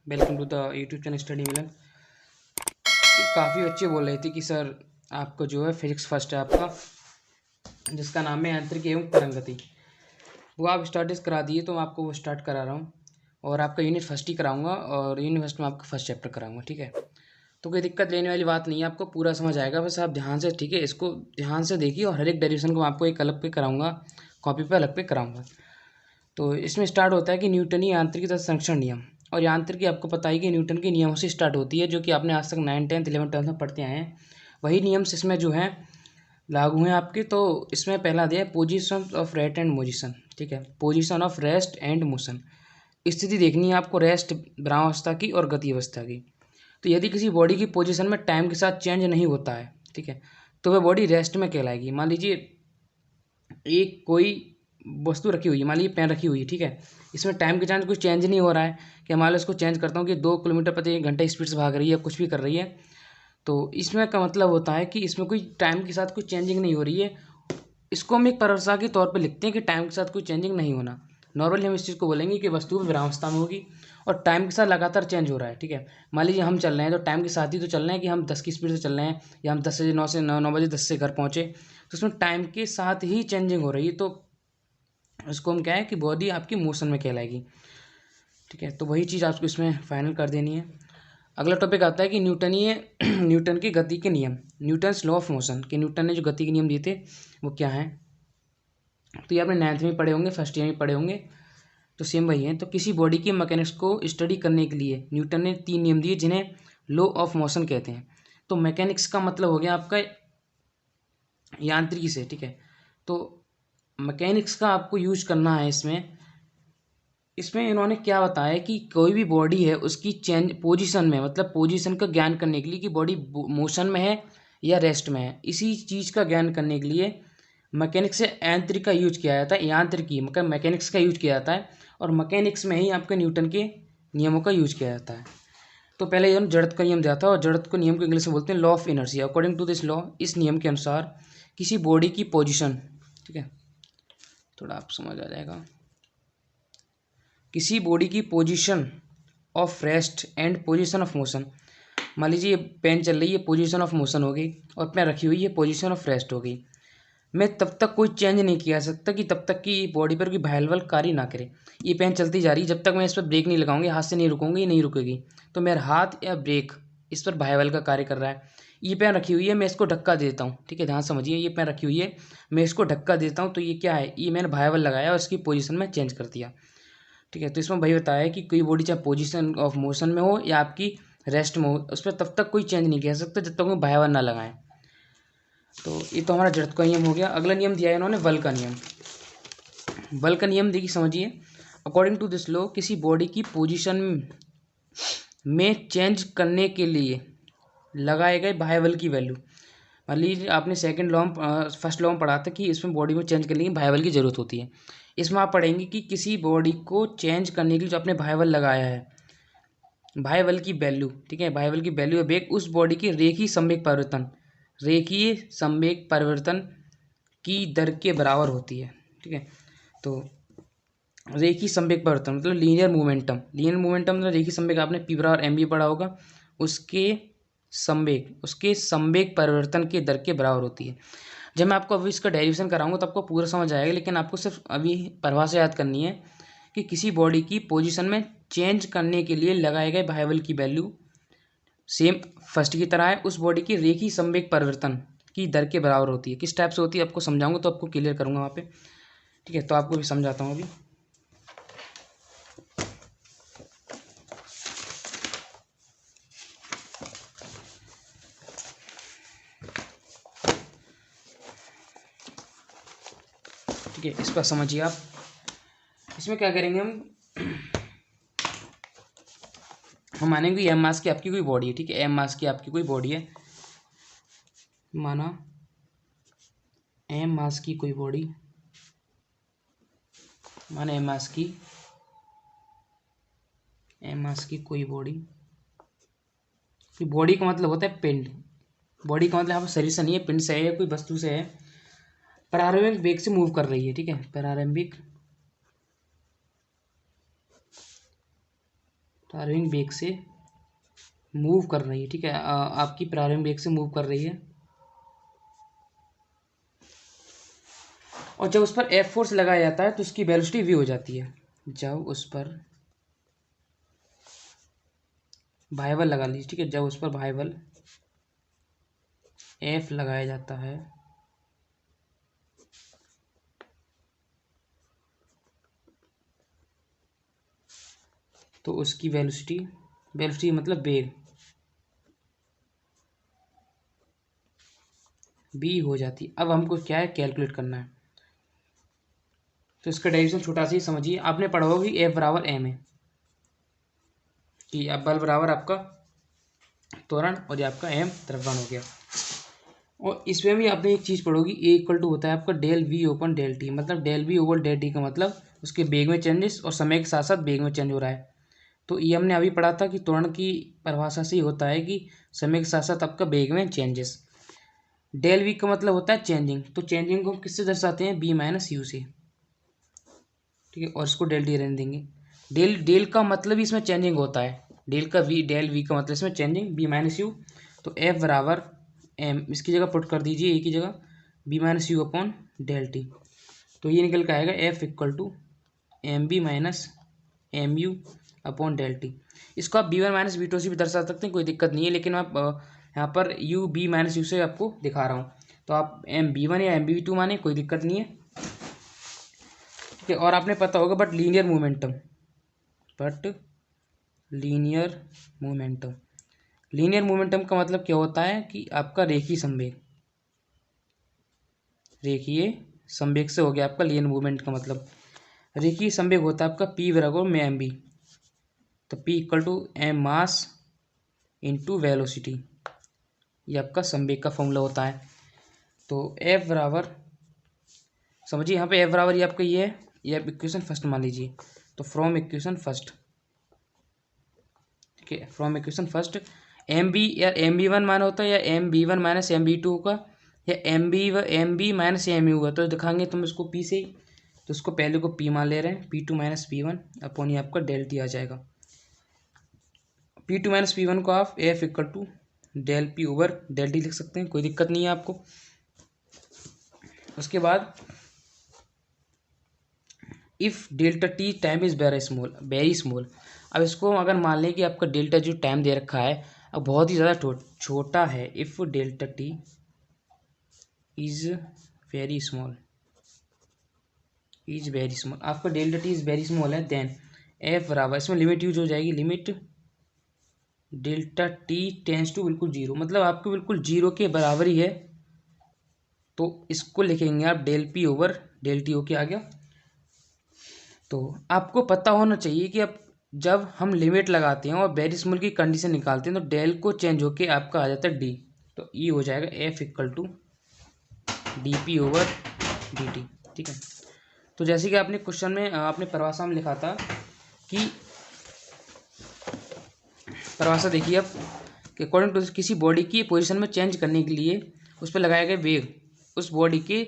Welcome to the YouTube channel study Milan. काफ़ी बच्चे बोल रहे थे कि सर आपको जो है फिजिक्स फर्स्ट है आपका, जिसका नाम है यांत्रिकी एवं तरंगति, वो आप स्टार्ट करा दिए तो मैं आपको वो स्टार्ट करा रहा हूँ और आपका यूनिट फर्स्ट ही कराऊंगा और यूनिट फर्स्ट में आपका फर्स्ट चैप्टर कराऊंगा। ठीक है, तो कोई दिक्कत लेने वाली बात नहीं है, आपको पूरा समझ आएगा। बस आप ध्यान से, ठीक है, इसको ध्यान से देखिए और हर एक डेरिवेशन को आपको एक अलग पे कराऊंगा, कॉपी पे अलग पे कराऊंगा। तो इसमें स्टार्ट होता है कि न्यूटनी यांत्रिकी तथा संरक्षण नियम। और यांत्रिकी आपको पता ही कि न्यूटन के नियमों से स्टार्ट होती है, जो कि आपने आज तक 9, 10, 11, 12 में पढ़ते आए हैं। वही नियम्स इसमें जो हैं लागू हैं आपके। तो इसमें पहला दिया है position of rest and motion. ठीक है, position of rest and motion, स्थिति देखनी है आपको रेस्ट विरामावस्था की और गति अवस्था की। तो यदि किसी बॉडी की पोजीशन में टाइम के साथ चेंज नहीं होता है, ठीक है, तो वह बॉडी रेस्ट में कहलाएगी। मान लीजिए एक कोई वस्तु रखी हुई है, मान लीजिए पेन रखी हुई है, ठीक है, इसमें टाइम के साथ कुछ चेंज नहीं हो रहा है, कि मान लो इसको चेंज करता हूँ कि 2 किलोमीटर प्रति घंटे स्पीड से भाग रही है, कुछ भी कर रही है, तो इसमें का मतलब होता है कि इसमें कोई टाइम के साथ कोई चेंजिंग नहीं हो रही है। इसको हम एक परिभाषा के तौर पे लिखते हैं कि टाइम के साथ कोई चेंजिंग नहीं होना। नॉर्मली हम इस चीज़ को बोलेंगे कि वस्तु विरामावस्था में होगी और टाइम के साथ लगातार चेंज हो रहा है। ठीक है, मान लीजिए हम चल रहे हैं तो टाइम के साथ ही तो चल रहे हैं कि हम 10 की स्पीड से चल रहे हैं, या हम 10 से 9 से 9 बजे 10 से घर पहुँचे, तो उसमें टाइम के साथ ही चेंजिंग हो रही है, तो उसको हम क्या है कि बॉडी आपकी मोशन में कहलाएगी। ठीक है, तो वही चीज़ आपको इसमें फाइनल कर देनी है। अगला टॉपिक आता है कि न्यूटनीय न्यूटन की गति के नियम, न्यूटन्स लॉ ऑफ मोशन, कि न्यूटन ने जो गति के नियम दिए थे वो क्या हैं। तो ये आपने 9th में पढ़े होंगे, फर्स्ट ईयर में पढ़े होंगे, तो सेम वही है। तो किसी बॉडी के मैकेनिक्स को स्टडी करने के लिए न्यूटन ने 3 नियम दिए, जिन्हें लॉ ऑफ मोशन कहते हैं। तो मैकेनिक्स का मतलब हो गया आपका यांत्रिकी से। ठीक है, तो मैकेनिक्स का आपको यूज करना है इसमें। इसमें इन्होंने क्या बताया कि कोई भी बॉडी है उसकी चेंज पोजीशन में, मतलब पोजीशन का ज्ञान करने के लिए कि बॉडी मोशन में है या रेस्ट में है, इसी चीज़ का ज्ञान करने के लिए मैकेनिक्स से यांत्रिक का यूज किया जाता है। यांत्रिकी मतलब मैकेनिक्स का यूज किया जाता है, और मैकेनिक्स में ही आपके न्यूटन के नियमों का यूज किया जाता है। तो पहले ये जड़त्व का नियम दिया था, और जड़त्व के नियम को इंग्लिश में बोलते हैं law of inertia. According to this law, इस नियम के अनुसार किसी बॉडी की पोजिशन, ठीक है, थोड़ा आप समझ आ जाएगा, किसी बॉडी की position of rest and position of motion. मान लीजिए ये पेन चल रही है, पोजीशन ऑफ मोशन हो गई, और पेन रखी हुई है, पोजीशन ऑफ रेस्ट हो गई। मैं तब तक कोई चेंज नहीं किया सकता कि तब तक कि बॉडी पर कोई वाइब्रेशन कार्य ना करे। ये पेन चलती जा रही है, जब तक मैं इस पर ब्रेक नहीं लगाऊंगी, हाथ से नहीं रुकूंगी, ये नहीं रुकेगी, तो मेरा हाथ या ब्रेक इस पर वाइब्रेशन का कार्य कर रहा है। ये पेन रखी हुई है, मैं इसको धक्का देता हूँ, ठीक है, ध्यान समझिए, ये पेन रखी हुई है, मैं इसको धक्का देता हूँ, तो ये क्या है, ये मैंने वाइब्रेशन लगाया और इसकी पोजीशन में चेंज कर दिया। ठीक है, तो इसमें भाई बताया है कि कोई बॉडी चाहे पोजीशन ऑफ मोशन में हो या आपकी रेस्ट में हो, उस पर तब तक कोई चेंज नहीं कह सकता जब तक कोई बायावर ना लगाएं। तो ये तो हमारा जड़त्व का नियम हो गया। अगला नियम दिया है इन्होंने बल का नियम। बल का नियम देखिए, समझिए, अकॉर्डिंग टू दिस लॉ, किसी बॉडी की पोजीशन में चेंज करने के लिए लगाए गए बाह्य बल की वैल्यू। मान लीजिए आपने सेकंड लॉ में फर्स्ट लॉ में पढ़ा था कि इसमें बॉडी में चेंज करने के लिए बाह्य बल की जरूरत होती है। इसमें आप पढ़ेंगे कि किसी बॉडी को चेंज करने के लिए जो आपने बाह्य बल लगाया है, बाह्य बल की वैल्यू, ठीक है, बाह्य बल की वैल्यू है वेग, उस बॉडी की रेखीय संवेग परिवर्तन, रेखीय संवेग परिवर्तन की दर के बराबर होती है। ठीक है, तो रेखीय संवेग परिवर्तन मतलब लीनियर मोमेंटम, लीनियर मोमेंटम मतलब रेखीय संवेग, आपने पी बराबर एम बी पढ़ा होगा, उसके संवेग परिवर्तन के दर के बराबर होती है। जब मैं आपको अभी इसका डेरिवेशन कराऊंगा तो आपको पूरा समझ आएगा, लेकिन आपको सिर्फ अभी परिभाषा याद करनी है कि किसी बॉडी की पोजीशन में चेंज करने के लिए लगाए गए बाह्य बल की वैल्यू सेम फर्स्ट की तरह है, उस बॉडी की रेखीय संवेग परिवर्तन की दर के बराबर होती है। किस टाइप से होती है आपको समझाऊंगा, तो आपको क्लियर करूंगा वहाँ पे। ठीक है, तो आपको भी समझाता हूँ अभी। ठीक है, इस पर समझिए आप। इसमें क्या करेंगे हम मानेंगे एम मास की आपकी कोई बॉडी है, ठीक है, एम मास की आपकी कोई बॉडी है, माना एम मास की कोई बॉडी, माना एम मास की कोई बॉडी। बॉडी का मतलब होता है पिंड, बॉडी का मतलब यहाँ पर शरीर से नहीं है, पिंड से है या कोई वस्तु से है, प्रारंभिक वेग से मूव कर रही है। ठीक है, प्रारंभिक वेग से मूव कर रही है, ठीक है, आपकी प्रारंभिक वेग से मूव कर रही है, और जब उस पर एफ फोर्स लगाया जाता है तो उसकी वेलोसिटी वी हो जाती है। जब उस पर भाई लगा लीजिए, ठीक है, जब उस पर भाई एफ लगाया जाता है तो उसकी वेलोसिटी मतलब वेग बी हो जाती है। अब हमको क्या है, कैलकुलेट करना है। तो इसका डेरिवेशन छोटा सा ही समझिए, आपने पढ़ा होगा कि एफ बराबर एम है, कि अब बल बराबर आपका त्वरण और ये आपका एम द्रव्यमान हो गया। और इसमें भी आपने एक चीज़ पढ़ोगी, ए इक्वल टू होता है आपका डेल वी ओपन डेल टी, मतलब del V over del T का मतलब उसके वेग में चेंजेस और समय के साथ साथ वेग में चेंज हो रहा है। तो ये हमने अभी पढ़ा था कि त्वरण की परिभाषा से ही होता है कि समय के साथ साथ आपका वेग में चेंजेस। डेल वी का मतलब होता है चेंजिंग, तो चेंजिंग को हम किससे दर्शाते हैं, बी माइनस यू से, ठीक है, और इसको डेल टी रहने देंगे। डेल डेल का मतलब इसमें चेंजिंग होता है, डेल वी का मतलब इसमें चेंजिंग, बी माइनस यू। तो एफ बराबर एम, इसकी जगह पुट कर दीजिए ए की जगह v minus u upon del t, तो ये निकल के आएगा f equal to m v minus m u upon del t. इसको आप v one minus v two से भी दर्शा सकते हैं, कोई दिक्कत नहीं है, लेकिन आप यहाँ पर यू बी माइनस यू से आपको दिखा रहा हूँ, तो आप एम बी वन या एम बी टू माने, कोई दिक्कत नहीं है, ठीक है। और आपने पता होगा लीनियर मोमेंटम का मतलब क्या होता है कि आपका रेखीय संवेग से हो गया आपका लीनियर मूवमेंट का मतलब। रेखीय संवेग होता है आपका पी बराबर में एम बी, तो p equal to m mass into velocity, ये आपका संवेग का फॉर्मूला होता है। तो एफ बराबर समझिए, यहाँ पे एफ बराबर ये आपका ये है, ये आप इक्वेशन फर्स्ट मान लीजिए, तो फ्रॉम इक्वेशन फर्स्ट, ठीक है, from equation first m v या एम बी वन मान होता है, या m v one minus m v two का, या m v minus m u का, तो दिखाएंगे तुम इसको पी से, तो उसको पहले को पी मान ले रहे हैं, p two minus p one upon ये आपका डेल टी आ जाएगा। P two minus p one को आप f equal to del P over del t लिख सकते हैं, कोई दिक्कत नहीं है आपको। उसके बाद if delta T time is very small, अब इसको अगर मान लें कि आपका डेल्टा जो टाइम दे रखा है अब बहुत ही ज़्यादा छोटा है, if delta T is very small, आपका delta T is very small है, देन एफ बराबर, इसमें लिमिट यूज हो जाएगी, limit delta T tends to बिल्कुल जीरो, मतलब आपको बिल्कुल जीरो के बराबर ही है, तो इसको लिखेंगे आप del P over del T, okay आ गया। तो आपको पता होना चाहिए कि अब जब हम लिमिट लगाते हैं और वेरी स्मॉल की कंडीशन निकालते हैं तो डेल को चेंज होके आपका आ जाता है डी, तो ई हो जाएगा f equal to d p over d t, ठीक है। तो जैसे कि आपने क्वेश्चन में आपने परिभाषा में लिखा था कि परिभाषा देखिए अब कि अकॉर्डिंग टू किसी बॉडी की पोजीशन में चेंज करने के लिए उस पर लगाए गए वेग उस बॉडी के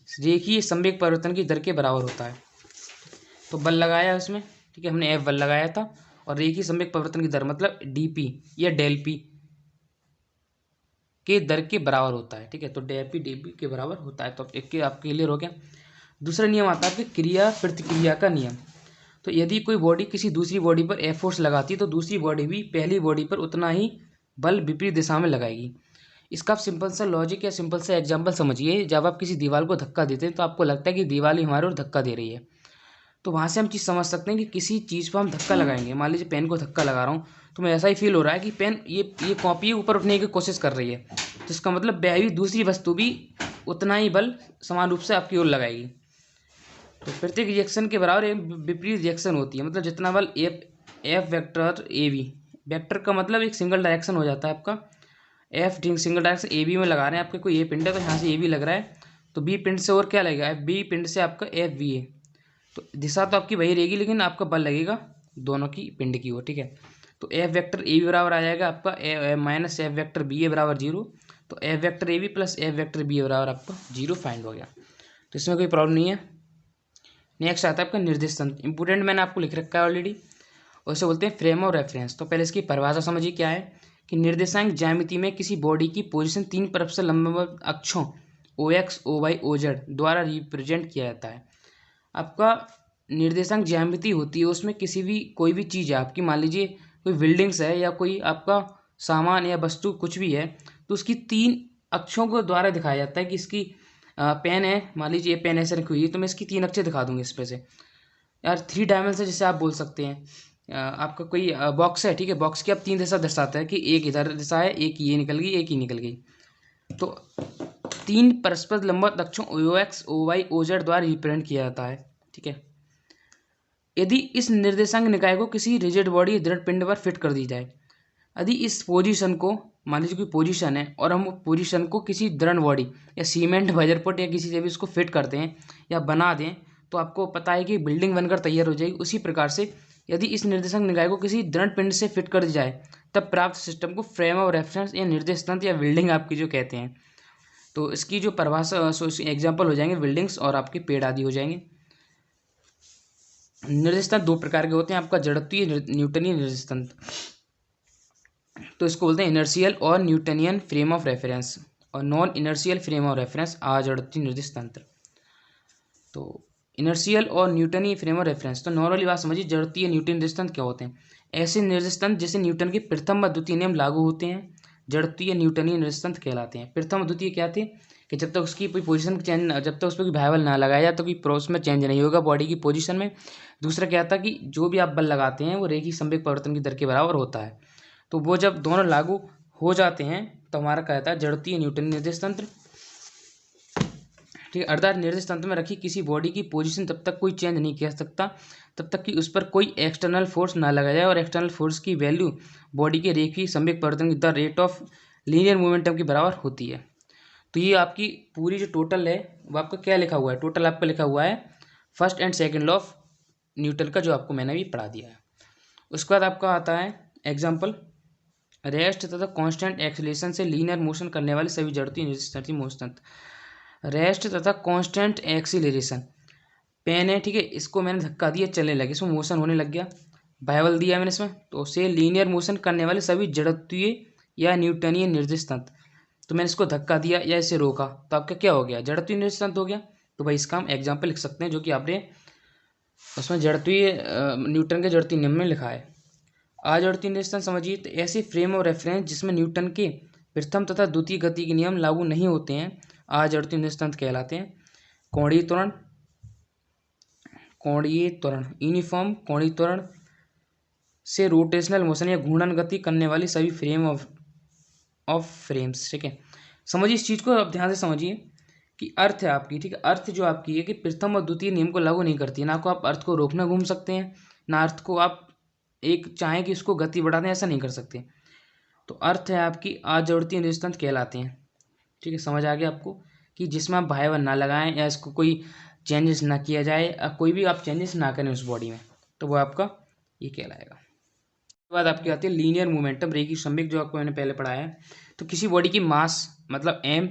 रेखीय संवेग परिवर्तन की दर के बराबर होता है। तो बल लगाया उसमें, ठीक है, हमने एफ बल लगाया था, और रेखीय संवेग परिवर्तन की दर मतलब डी पी या डेल पी के दर के बराबर होता है, ठीक है, तो डेल पी डी पी के बराबर होता है। तो एक के आपके क्लियर हो गया। दूसरा नियम आता है कि क्रिया प्रतिक्रिया का नियम। तो यदि कोई बॉडी किसी दूसरी बॉडी पर एफ फोर्स लगाती है तो दूसरी बॉडी भी पहली बॉडी पर उतना ही बल विपरीत दिशा में लगाएगी। इसका आप सिंपल सा लॉजिक या सिंपल सा एग्जांपल समझिए, जब आप किसी दीवार को धक्का देते हैं तो आपको लगता है कि दीवार ही हमारे ओर धक्का दे रही है, तो वहाँ से हम चीज़ समझ सकते हैं कि किसी चीज़ पर हम धक्का लगाएंगे, मान लीजिए पेन को धक्का लगा रहा हूँ तो मैं ऐसा ही फील हो रहा है कि पेन ये कॉपी ऊपर उठने की कोशिश कर रही है, तो इसका मतलब भी दूसरी वस्तु भी उतना ही बल समान रूप से आपकी ओर लगाएगी। तो प्रत्येक रिएक्शन के बराबर एक विपरीत रिएक्शन होती है, मतलब जितना बल f vector a v, vector का मतलब एक सिंगल डायरेक्शन हो जाता है आपका, f single direction a b में लगा रहे हैं, आपके कोई ए पिंड है तो यहाँ से ए बी लग रहा है, तो बी पिंड से और क्या लगेगा, एफ बी पिंड से आपका एफ वी ए, तो दिशा तो आपकी वही रहेगी लेकिन आपका बल लगेगा दोनों की पिंड की ओर, ठीक है। तो एफ वेक्टर ए बी बराबर आ जाएगा आपका minus F vector B A बराबर जीरो, तो F vector A B plus F vector B A बराबर आपका जीरो फाइंड हो गया, तो इसमें कोई प्रॉब्लम नहीं है। नेक्स्ट आता है आपका निर्देश तंत्र, इंपोर्टेंट मैंने आपको लिख रखा है ऑलरेडी। और इसे बोलते हैं फ्रेम ऑफ रेफरेंस। तो पहले इसकी परिभाषा समझिए क्या है कि निर्देशांक ज्यामिति में किसी बॉडी की पोजीशन 3 परत से लंबवत अक्षों OX, OY, OZ द्वारा रिप्रेजेंट किया जाता है। आपका निर्देशांक ज्यामिति होती है, उसमें कोई भी चीज़ है आपकी, मान लीजिए कोई बिल्डिंग्स है या कोई आपका सामान या वस्तु कुछ भी है, तो उसकी 3 अक्षों को द्वारा दिखाया जाता है कि इसकी पेन है, मान लीजिए ये पेन ऐसे रखी हुई है तो मैं इसकी 3 अक्षें दिखा दूंगी इस पे से। यार 3 डायमेंशन जैसे आप बोल सकते हैं, आपका कोई बॉक्स है, ठीक है, बॉक्स की आप 3 दिशा दर्शाते हैं कि एक इधर दिशा है, एक ये निकल गई, एक ही निकल गई। तो 3 परस्पर लंबवत अक्षों OX, OY, OZ द्वारा रिप्रेजेंट किया जाता है, ठीक है। यदि इस निर्देशांक निकाय को किसी रिजिड बॉडी दृढ़ पिंड पर फिट कर दी जाए, यदि इस पोजीशन को, मान लीजिए कोई पोजीशन है और हम पोजीशन को किसी दृढ़ बॉडी या सीमेंट बजरपुट या किसी से भी उसको फिट करते हैं या बना दें, तो आपको पता है कि बिल्डिंग बनकर तैयार हो जाएगी। उसी प्रकार से यदि इस निर्देशांक निकाय को किसी दृढ़ पिंड से फिट कर दी जाए, तब प्राप्त सिस्टम को फ्रेम ऑफ रेफरेंस या निर्देश तंत्र या बिल्डिंग आपकी जो कहते हैं। तो इसकी जो परिभाषा एग्जाम्पल हो जाएंगे बिल्डिंग्स और आपके पेड़ आदि हो जाएंगे। निर्देश तंत्र 2 प्रकार के होते हैं, आपका जड़त्वीय न्यूटनीय निर्देश तंत्र, तो इसको बोलते हैं इनर्शियल और न्यूटनियन फ्रेम ऑफ रेफरेंस, और non inertial frame of reference अजड़त्वीय निर्देश तंत्र। तो इनर्शियल और न्यूटनीय फ्रेम ऑफ रेफरेंस, तो नॉर्मली बात समझिए, जड़त्वीय न्यूटन निर्देश तंत्र क्या होते हैं? ऐसे निर्देश तंत्र जैसे न्यूटन के प्रथम व द्वितीय नियम लागू होते हैं, जड़त्वीय न्यूटनीय निर्देश तंत्र कहलाते हैं। प्रथम और द्वितीय क्या थे कि जब तक उसकी कोई पोजीशन चेंज, जब तक उस पर कोई भाई बल ना लगाया जाए तो कोई प्रोसेस में चेंज नहीं होगा बॉडी की पोजीशन में। दूसरा क्या था कि जो भी आप बल लगाते हैं वो रेखीय संवेग परिवर्तन की दर के बराबर होता है। तो वो जब दोनों लागू हो जाते हैं तो हमारा कहता है जड़त्वीय न्यूटन निर्देश तंत्र, ठीक है। अर्थात निर्देश तंत्र में रखी किसी बॉडी की पोजीशन तब तक कोई चेंज नहीं किया सकता तब तक कि उस पर कोई एक्सटर्नल फोर्स ना लगाया जाए, और एक्सटर्नल फोर्स की वैल्यू बॉडी के रेखीय संवेग परिवर्तन की दर रेट ऑफ लीनियर मोमेंटम के बराबर होती है। तो ये आपकी पूरी जो टोटल है वो आपका क्या लिखा हुआ है, टोटल आपका लिखा हुआ है first and second law of Newton का, जो आपको मैंने भी पढ़ा दिया है। उसके बाद आपका आता है एग्जाम्पल, रेस्ट तथा कांस्टेंट एक्सीलरेशन से लीनियर मोशन करने वाले सभी जड़त्वीय निर्देश मोशन। रेस्ट तथा कांस्टेंट एक्सीलरेशन, पेन है, ठीक है, इसको मैंने धक्का दिया, चलने लगे, इसमें मोशन होने लग गया, बाइबल दिया मैंने इसमें, तो उसे लीनियर मोशन करने वाले सभी जड़त्वीय या न्यूटनीय निर्देश तंत्र। तो मैंने इसको धक्का दिया या इसे रोका तो आपका क्या हो गया, जड़त्वीय निर्देश तंत्र हो गया। तो भाई इसका हम एग्जाम्पल लिख सकते हैं जो कि आपने उसमें जड़त्वीय न्यूटन के जड़त्वीय नियम में लिखा है। अजड़त्वीय निर्देश तंत्र समझिए, तो ऐसे फ्रेम ऑफ रेफरेंस जिसमें न्यूटन के प्रथम तथा द्वितीय गति के नियम लागू नहीं होते हैं अजड़त्वीय निर्देश तंत्र कहलाते हैं। कोणीय त्वरण यूनिफॉर्म कोणीय त्वरण से रोटेशनल मोशन या घूर्णन गति करने वाली सभी फ्रेम ऑफ फ्रेम्स, ठीक है। समझिए इस चीज़ को, आप ध्यान से समझिए कि अर्थ है आपकी, ठीक है, अर्थ जो आपकी है कि प्रथम और द्वितीय नियम को लागू नहीं करती है। ना को आप अर्थ को रोकना घूम सकते हैं, ना अर्थ को आप एक चाहें कि उसको गति बढ़ा दें, ऐसा नहीं कर सकते। तो अर्थ है आपकी अजड़त्वीय निर्देश तंत्र कहलाते हैं, ठीक है। समझ आ गया आपको कि जिसमें आप भाई बल ना लगाएं या इसको कोई चेंजेस ना किया जाए, कोई भी आप चेंजेस ना करें उस बॉडी में, तो वो आपका ये कहलाएगा। उसके बाद आपकी आती है लीनियर मोमेंटम, रेखीय संवेग, जो आपको मैंने पहले पढ़ाया है। तो किसी बॉडी की मास मतलब m,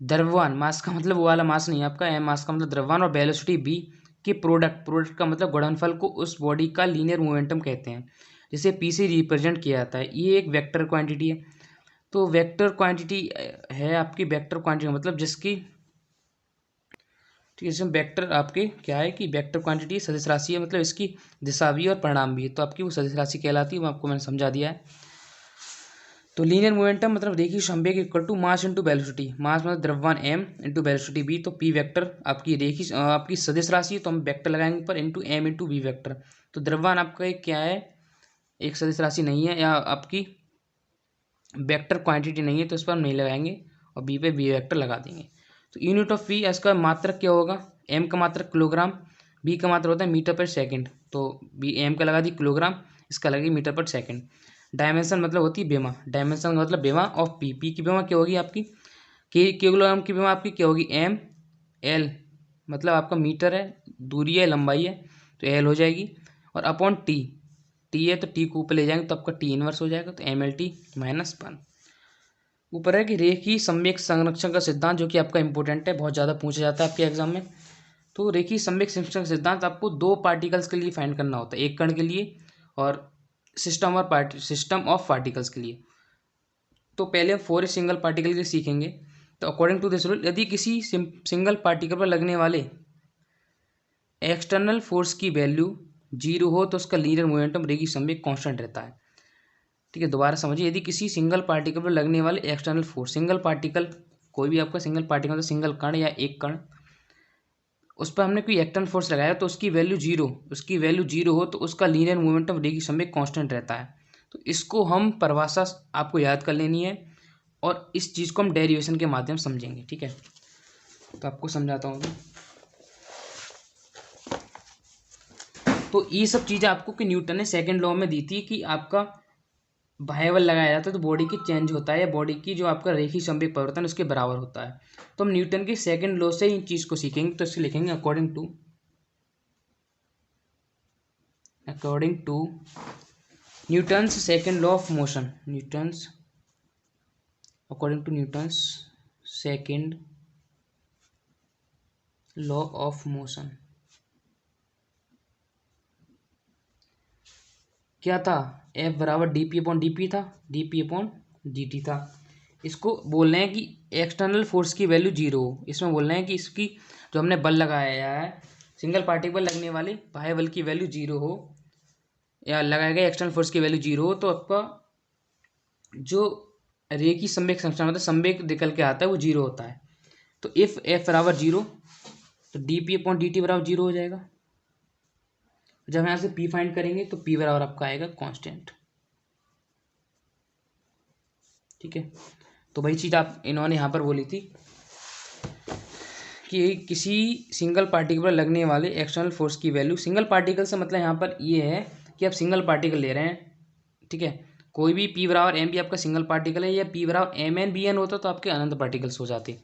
द्रव्यमान, मास का मतलब वो वाला मास नहीं आपका, m मास का मतलब द्रव्यमान, और वेलोसिटी v के प्रोडक्ट का मतलब गुणनफल को उस बॉडी का लीनियर मोमेंटम कहते हैं, जिसे p से रिप्रेजेंट किया जाता है। ये एक वेक्टर क्वांटिटी है। तो वेक्टर क्वांटिटी है आपकी, वेक्टर क्वांटिटी मतलब जिसकी, ठीक है, इसमें वेक्टर आपके क्या है कि वेक्टर क्वांटिटी सदिश राशि है, मतलब इसकी दिशा भी और परिणाम भी है, तो आपकी वो सदिश राशि कहलाती है। वो आपको मैंने समझा दिया है। तो लीनियर मोमेंटम मतलब रेखीय संवेग equal to mass into velocity, mass मतलब द्रव्यमान m इंटू वेलोसिटी v। तो p वेक्टर आपकी रेखीय आपकी सदिश राशि है, तो हम वेक्टर लगाएंगे ऊपर, into m into v vector. तो द्रव्यमान आपका एक क्या है, एक सदिश राशि नहीं है या आपकी वेक्टर क्वांटिटी नहीं है, तो इस पर हम नहीं लगाएंगे और b पे v वेक्टर लगा देंगे। तो यूनिट ऑफ v, इसका मात्रक क्या होगा, m का मात्रक किलोग्राम, v का मात्रक होता है मीटर पर सेकंड, तो b m का लगा दी किलोग्राम, इसका लगेगी मीटर पर सेकंड। डायमेंशन मतलब होती है बेमा, डायमेंशन का मतलब बेमा ऑफ p, p की बेमा क्या होगी आपकी, किलोग्राम की बेमा आपकी क्या होगी m, l मतलब आपका मीटर है, दूरी है, लंबाई है, तो l हो जाएगी, और अपॉन t, t है तो t को ऊपर ले जाएंगे तो आपका t इनवर्स हो जाएगा, तो mlt माइनस 1। ऊपर है कि रेखीय संवेग संरक्षण का सिद्धांत, जो कि आपका इंपॉर्टेंट है, बहुत ज़्यादा पूछा जाता है आपके एग्जाम में। तो रेखीय संवेग संरक्षण का सिद्धांत आपको 2 पार्टिकल्स के लिए फाइंड करना होता है, एक कण के लिए और सिस्टम ऑफ पार्टिकल्स के लिए। तो पहले हम फॉर ए सिंगल पार्टिकल के सीखेंगे। तो अकॉर्डिंग टू दिस रूल, यदि किसी सिंगल पार्टिकल पर लगने वाले एक्सटर्नल फोर्स की वैल्यू 0 हो तो उसका लीनियर मोमेंटम रेखीय संवेग कांस्टेंट रहता है। ठीक है, दोबारा समझिए, यदि किसी सिंगल पार्टिकल पर लगने वाले एक्सटर्नल फोर्स, सिंगल पार्टिकल, कोई भी आपका सिंगल पार्टिकल मतलब सिंगल कण या एक कण, उस पर हमने कोई एक्सटर्नल फोर्स लगाया तो उसकी वैल्यू जीरो हो तो उसका लीनियर मोमेंटम रेखीय संवेग कांस्टेंट रहता है। तो इसको हम परिभाषा आपको याद कर लेनी है और इस चीज़ को हम डेरिवेशन के माध्यम से समझेंगे। ठीक है, तो आपको समझाता हूँ मैं। तो ये सब चीज़ें आपको कि न्यूटन ने सेकंड लॉ में दी थी कि आपका बाह्य बल लगाया जाता है तो बॉडी की चेंज होता है या बॉडी की जो आपका रेखीय संवेग परिवर्तन उसके बराबर होता है। तो हम न्यूटन के सेकंड लॉ से इन चीज़ को सीखेंगे। तो इससे लिखेंगे according to Newton's second law of motion, according to Newton's second law of motion. क्या था? F बराबर dp/dt था, dp/dt था। इसको बोल रहे हैं कि एक्सटर्नल फोर्स की वैल्यू 0 हो। इसमें बोल रहे हैं कि इसकी जो हमने बल लगाया है, सिंगल पार्टिकल लगने वाले बाह्य बल की वैल्यू 0 हो या लगाए गए एक्सटर्नल फोर्स की वैल्यू 0 हो तो आपका जो रेखीय संवेग संरचना मतलब संवेग निकल के आता है वो 0 होता है। तो इफ F बराबर 0 तो dp/dt बराबर 0 हो जाएगा। जब यहाँ से P फाइंड करेंगे तो P बराबर आपका आएगा कांस्टेंट। ठीक है, तो वही चीज़ आप इन्होंने यहाँ पर बोली थी कि किसी सिंगल पार्टिकल पर लगने वाले एक्सटर्नल फोर्स की वैल्यू, सिंगल पार्टिकल से मतलब यहाँ पर ये है कि आप सिंगल पार्टिकल ले रहे हैं। ठीक है, कोई भी P बराबर एम भी आपका सिंगल पार्टिकल है या P बराबर MN/BN होता तो आपके अनंत पार्टिकल्स हो जाते।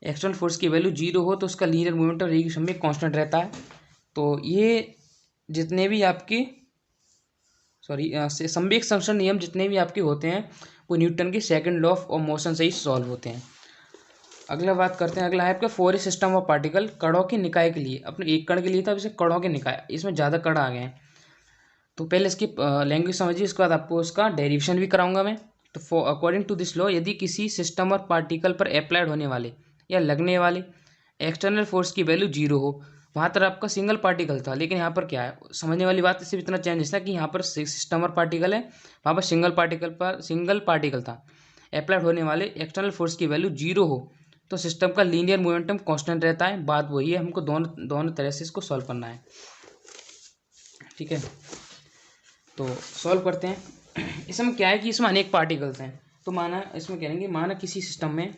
एक्सटर्नल फोर्स की वैल्यू 0 हो तो उसका लीनियर मोमेंटम रेखीय संवेग कांस्टेंट रहता है। तो ये जितने भी आपके संवेग संरक्षण नियम जितने भी आपके होते हैं वो न्यूटन के सेकंड लॉ ऑफ मोशन से ही सॉल्व होते हैं। अगला बात करते हैं, अगला है आपका for a system of particle, कणों के निकाय के लिए। अपने एक कण के लिए था, अब इसे कणों के निकाय, इसमें ज़्यादा कण आ गए हैं। तो पहले इसकी लैंग्वेज समझिए, उसके बाद आपको उसका डेरिवेशन भी कराऊंगा मैं। तो अकॉर्डिंग टू दिस लॉ, यदि किसी सिस्टम और पार्टिकल पर अप्लाइड होने वाले या लगने वाले एक्सटर्नल फोर्स की वैल्यू 0 हो, वहाँ पर आपका सिंगल पार्टिकल था, लेकिन यहाँ पर क्या है, समझने वाली बात इससे इतना चेंज है कि यहाँ पर सिस्टम और पार्टिकल है, वहाँ पर सिंगल पार्टिकल था। अप्लाइड होने वाले एक्सटर्नल फोर्स की वैल्यू 0 हो तो सिस्टम का लीनियर मोमेंटम कांस्टेंट रहता है। बात वही है, हमको दोनों तरह से इसको सॉल्व करना है। ठीक है, तो सॉल्व करते हैं। इसमें क्या है कि इसमें अनेक पार्टिकल्स हैं। तो माना इसमें कहेंगे, माना किसी सिस्टम में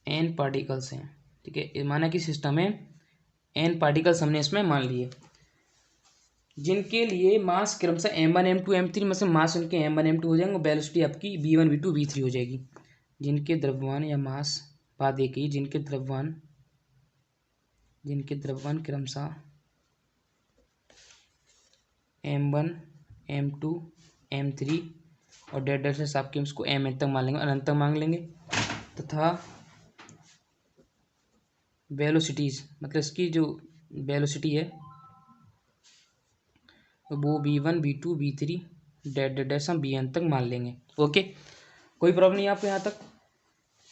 n पार्टिकल्स हैं। ठीक है, माना कि सिस्टम में n पार्टिकल्स हमने इसमें मान लिए, जिनके लिए मास क्रमशः m1 m2 m3, मतलब मास उनके m1 m2 हो जाएंगे, वेलोसिटी आपकी v1 v2 v3 हो जाएगी। जिनके द्रव्यमान या मास, बात एक ही, जिनके द्रव्यमान क्रमशः m1 m2 m3 और डेड से आपके उसको mn तक मान लेंगे, अनंत तक मान लेंगे, तथा वेलोसिटीज मतलब इसकी जो वेलोसिटी है वो v1 v2 v3 डेड हम bn तक मान लेंगे। ओके, कोई प्रॉब्लम नहीं है आपको यहाँ तक।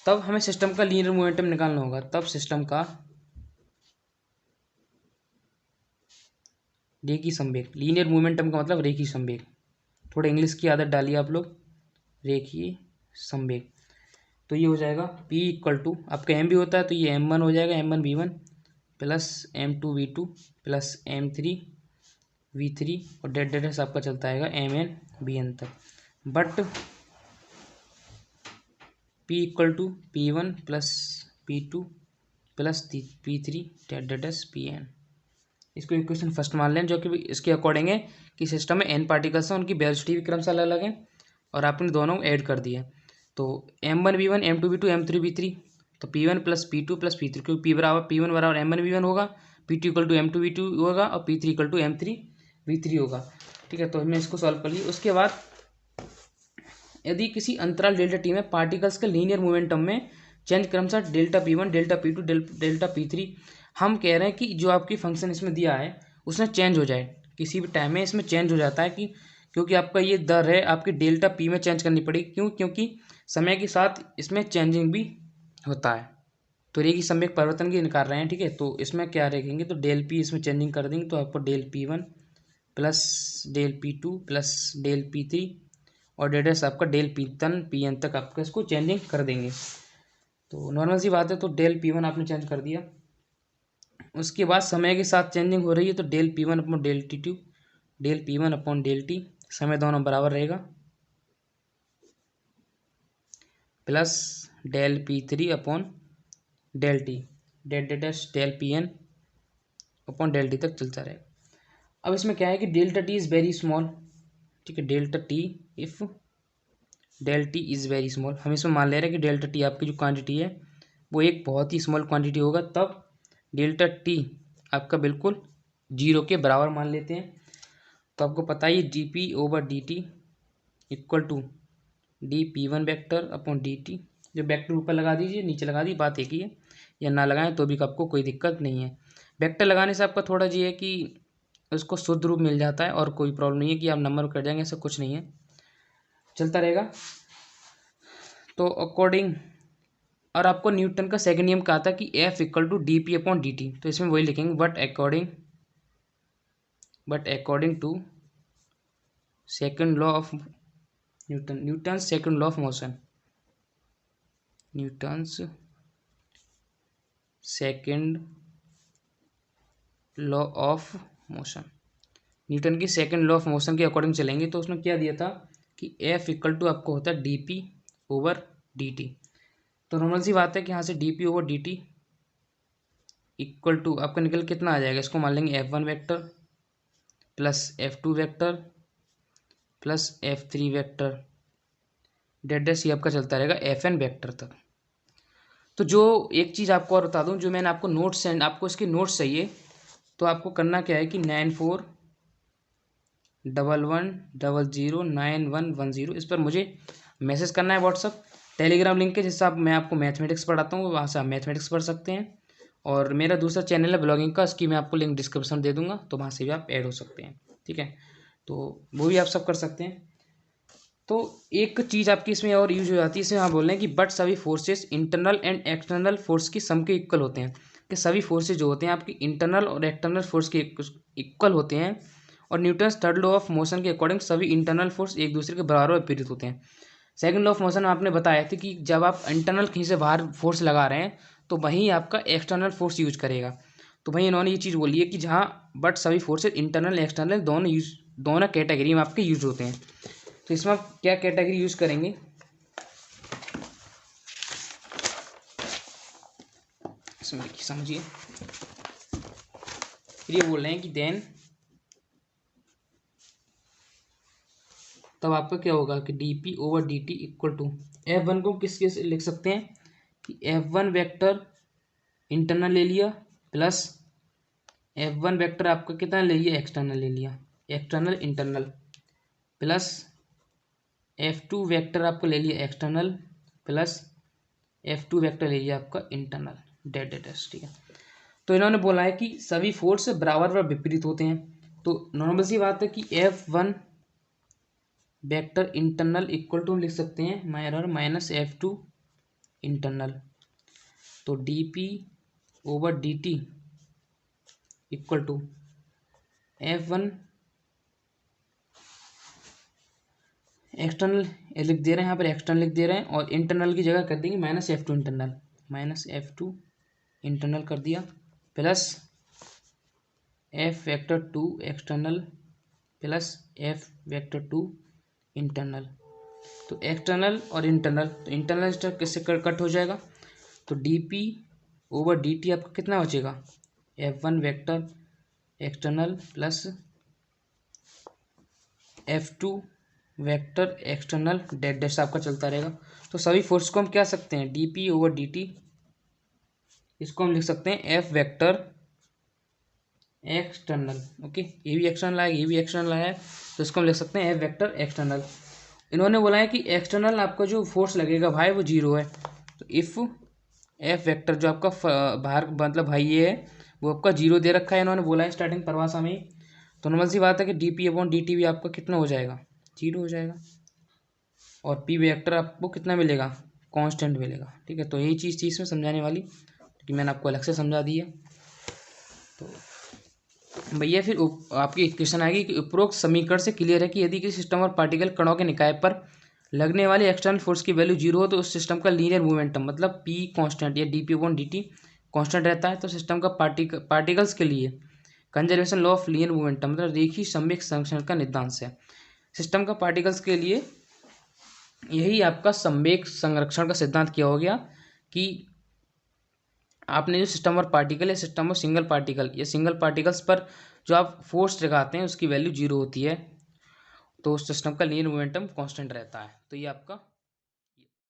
तब हमें सिस्टम का लीनियर मोमेंटम निकालना होगा। तब सिस्टम का रेखीय संवेग, लीनियर मोमेंटम का मतलब रेखीय संवेग, थोड़ा इंग्लिश की आदत डालिए आप लोग, रेखीय संवेग। तो ये हो जाएगा P इक्वल टू, आपका M भी होता है तो ये M1 हो जाएगा, M1 V1 plus M2 V2 plus M3 V3 और डेड से आपका चलता आएगा MN BN तक, but P equal to P1 plus P2 plus P3 डेड PN। इसको इक्वेशन फर्स्ट मान लें, जो कि इसके अकॉर्डिंग है कि सिस्टम में n पार्टिकल्स हैं, उनकी वेलोसिटी भी क्रमशः अलग अलग है और आपने दोनों ऐड कर दिए। तो M1 V1 M2 V2 M3 V3, तो P1 plus P2 plus P3, क्योंकि P1 बराबर M1 V1 होगा, P2 equal to M2 V2 होगा और P3 equal to M3 V3 होगा। ठीक है, तो हमने इसको सॉल्व कर लिया। उसके बाद यदि किसी अंतराल डेल्टा टी में पार्टिकल्स के लीनियर मोमेंटम में चेंज क्रमशः delta P1 delta P2 delta P3। हम कह रहे हैं कि जो आपकी फंक्शन इसमें दिया है उसमें चेंज हो जाए, किसी भी टाइम में इसमें चेंज हो जाता है कि क्योंकि आपका ये दर है आपकी डेल्टा P में चेंज करनी पड़ेगी। क्यों? क्योंकि समय के साथ इसमें चेंजिंग भी होता है। तो ये की समय परिवर्तन की निकाल रहे हैं, ठीक है। तो इसमें क्या रखेंगे, तो डेल P इसमें चेंजिंग कर देंगे तो आपको del P1 plus del P2 plus del P3 और डेडेस आपका डेल Pn तक आपका इसको चेंजिंग कर देंगे। तो नॉर्मल सी बात है। तो डेल P1 आपने चेंज कर दिया, उसके बाद समय के साथ चेंजिंग हो रही है तो del P1 upon del T2 del P1 upon del T, समय दोनों बराबर रहेगा, plus del P3 upon del T del Pn upon del T तक चलता रहेगा। अब इसमें क्या है कि delta T is very small, ठीक है। Delta T if del T is very small, हम इसमें मान ले रहे हैं कि डेल्टा T आपकी जो क्वांटिटी है वो एक बहुत ही स्मॉल क्वांटिटी होगा, तब डेल्टा T आपका बिल्कुल जीरो के बराबर मान लेते हैं। तो आपको पता ही dP over dt equal to dP1 vector upon dt। जो वेक्टर ऊपर लगा दीजिए नीचे लगा दी, बात एक ही है, या ना लगाएं तो भी आपको कोई दिक्कत नहीं है। वेक्टर लगाने से आपका थोड़ा ये है कि उसको शुद्ध रूप मिल जाता है और कोई प्रॉब्लम नहीं है कि आप नंबर कट जाएंगे, ऐसा कुछ नहीं है, चलता रहेगा। तो अकॉर्डिंग, और आपको न्यूटन का सेकंड नियम कहा था कि F equal to d p upon d t, तो इसमें वही लिखेंगे but according to second law of Newton second law of motion, Newton's second law of motion, Newton की सेकंड लॉ ऑफ मोशन के अकॉर्डिंग चलेंगे। तो उसने क्या दिया था कि F इक्वल टू आपको होता है d p over d t. तो नॉर्मल सी बात है कि यहाँ से d p over d t equal to आपका निकल कितना आ जाएगा, इसको मान लेंगे F1 vector plus F2 vector plus F3 vector डेट आपका चलता रहेगा Fn वेक्टर तक। तो जो एक चीज़ आपको और बता दूं, जो मैंने आपको नोट्स सेंड, आपको इसके नोट्स चाहिए तो आपको करना क्या है कि 9411009110 इस पर मुझे मैसेज करना है व्हाट्सअप टेलीग्राम लिंक के, जिससे आप मैं आपको मैथमेटिक्स पढ़ाता हूँ, वहाँ से आप मैथमेटिक्स पढ़ सकते हैं। और मेरा दूसरा चैनल है ब्लॉगिंग का, उसकी मैं आपको लिंक डिस्क्रिप्शन दे दूँगा, तो वहाँ से भी आप ऐड हो सकते हैं, ठीक है। तो वो भी आप सब कर सकते हैं। तो एक चीज़ आपकी इसमें और यूज हो जाती है, इसमें आप बोल रहे हैं कि बट सभी forces internal and external force की सम के इक्वल होते हैं, कि सभी फोर्सेज जो होते हैं आपकी इंटरनल और एक्सटर्नल फोर्स के इक्वल होते हैं। और Newton's third law of motion के अकॉर्डिंग सभी इंटरनल फोर्स एक दूसरे के बराबर विपरीत होते हैं। सेकंड लॉ ऑफ मोशन में आपने बताया था कि जब आप इंटरनल कहीं से बाहर फोर्स लगा रहे हैं तो वहीं आपका एक्सटर्नल फोर्स यूज करेगा। तो वहीं इन्होंने ये चीज़ बोली है कि जहाँ बट सभी फोर्सेज इंटरनल एक्सटर्नल दोनों कैटेगरी में आपके यूज होते हैं। तो इसमें आप क्या कैटेगरी यूज करेंगे, इसमें देखिए समझिए। फिर ये बोल रहे हैं कि देन तब आपका क्या होगा कि d p over d t equal to F1 को किस किस लिख सकते हैं कि F1 वेक्टर इंटरनल ले लिया प्लस F1 वेक्टर आपका कितना ले लिया, एक्सटर्नल ले लिया, external internal, plus F2 vector आपको ले लिया एक्सटर्नल प्लस F2 वेक्टर ले लिया आपका इंटरनल डेट, ठीक है। तो इन्होंने बोला है कि सभी फोर्स बराबर व विपरीत होते हैं। तो नॉर्मल सी बात है कि F1 vector internal equal to हम लिख सकते हैं माइनस F2 इंटरनल। तो d p over d t equal to F1 external लिख दे रहे हैं, यहाँ पर एक्सटर्नल लिख दे रहे हैं और इंटरनल की जगह कर देंगे minus F2 internal, minus F2 internal कर दिया plus F vector 2 external plus F vector 2 internal. तो एक्सटर्नल और इंटरनल, तो इंटरनल स्टेप किससे कट हो जाएगा, तो d p over d t आपका कितना बचेगा, F1 vector external plus F2 vector external डेट डेट आपका चलता रहेगा। तो सभी फोर्स को हम क्या सकते हैं, D p over d T, इसको हम लिख सकते हैं F वेक्टर एक्सटर्नल, ओके। ये भी एक्सटर्नल आएगा, ये भी एक्सटर्नल आया है, तो इसको हम लिख सकते हैं F वेक्टर एक्सटर्नल। इन्होंने बोला है कि एक्सटर्नल आपका जो फोर्स लगेगा भाई वो जीरो है, तो इफ़ एफ वेक्टर जो आपका बाहर मतलब भाई ये है वो आपका जीरो दे रखा है, इन्होंने बोला है स्टार्टिंग परिभाषा में ही। तो नॉर्मल सी बात है कि d p upon d T भी आपका कितना हो जाएगा, जीरो हो जाएगा। और पी वेक्टर आपको कितना मिलेगा, कांस्टेंट मिलेगा। ठीक है, तो यही चीज़ में समझाने वाली कि मैंने आपको अलग से समझा दी है। तो भैया फिर आपकी इक्वेशन आएगी कि उपरोक्त समीकरण से क्लियर है कि यदि किसी सिस्टम और पार्टिकल कणों के निकाय पर लगने वाली एक्सटर्नल फोर्स की वैल्यू जीरो हो तो उस सिस्टम का लीनियर मोमेंटम मतलब पी कांस्टेंट या D p upon d T constant रहता है। तो सिस्टम का पार्टिकल्स के लिए conservation law of linear momentum मतलब रेखीय संवेग संरक्षण का नियतांक है। सिस्टम का पार्टिकल्स के लिए यही आपका संवेग संरक्षण का सिद्धांत क्या हो गया कि आपने जो सिस्टम और पार्टिकल या सिस्टम और सिंगल पार्टिकल या सिंगल पार्टिकल्स पर जो आप फोर्स लगाते हैं उसकी वैल्यू जीरो होती है, तो उस सिस्टम का लीनियर मोमेंटम कांस्टेंट रहता है। तो ये आपका